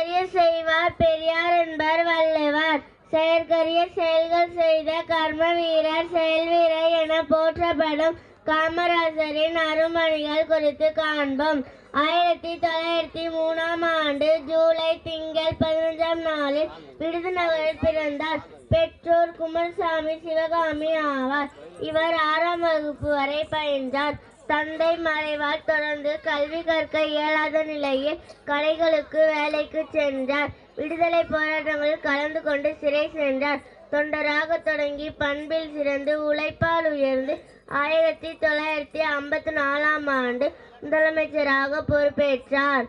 செயற்கரிய செய்வார் பெரியார் என்பர் வள்ளுவர். செயற்கரிய செயல்கள் செய்த கர்ம வீரர் செயல் வீரர் என போற்றப்படும் காமராஜரின் அருமணிகள் குறித்து காண்போம். 1903ஆம் ஆண்டு ஜூலை திங்கள் 15ஆம் நாளில் விருதுநகரில் பிறந்தார். பெற்றோர் குமரசாமி, சிவகாமி ஆவார். இவர் 6ஆம் வகுப்பு வரை பயின்றார். தந்தை மறைவால் தொடர்ந்து கல்வி கற்க இயலாத நிலையில் கடைகளுக்கு வேலைக்கு சென்றார். விடுதலை போராட்டங்களில் கலந்து கொண்டு சிறை சென்றார். தொண்டராக தொடங்கி பண்பில் சிறந்து உழைப்பால் உயர்ந்து 1954ஆம் ஆண்டு முதலமைச்சராக பொறுப்பேற்றார்.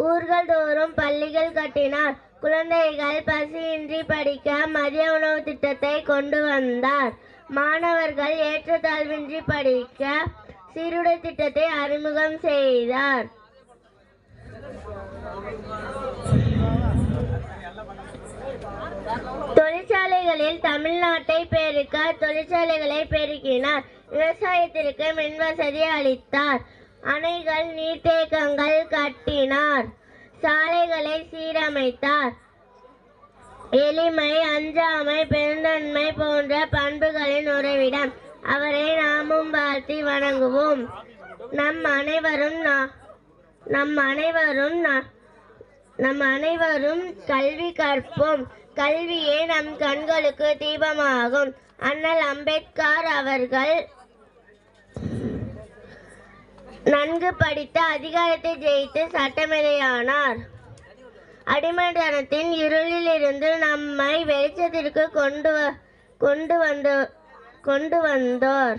ஊர்கள் தோறும் பள்ளிகள் கட்டினார். குழந்தைகள் பசியின்றி படிக்க மதிய உணவு திட்டத்தை கொண்டு வந்தார். மாணவர்கள் ஏற்றத்தாழ்வின்றி படிக்க சீருடை திட்டத்தை அறிமுகம் செய்தார். தொழிற்சாலைகளில் தமிழ்நாட்டை பெருக்க தொழிற்சாலைகளை பெருக்கினார். விவசாயத்திற்கு மின்வசதி அளித்தார். அணைகள், நீர்த்தேக்கங்கள் கட்டினார். சாலைகளை சீரமைத்தார். எளிமை, அஞ்சாமை, பெருந்தன்மை போன்ற பண்புகளின் உறைவிடம். அவரை நாமும் வாழ்த்தி வணங்குவோம். நம் அனைவரும் கல்வி கற்போம். கல்வியே நம் கண்களுக்கு தீபமாகும். அண்ணல் அம்பேத்கர் அவர்கள் நன்கு படித்து அதிகாரத்தை ஜெயித்து சட்டமேதையானார். அடிமைத்தனத்தின் இருளில் இருந்து நம்மை வெளிச்சத்திற்கு கொண்டு வந்தோர்.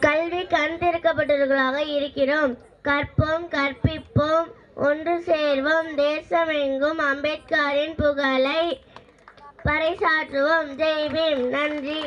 கல்வி கண் திறக்கப்பட்டவர்களாக இருக்கிறோம். கற்போம், கற்பிப்போம், ஒன்று சேர்வோம். தேசமெங்கும் அம்பேத்கரின் புகழை பறைசாற்றுவோம். ஜெய் பீம். நன்றி.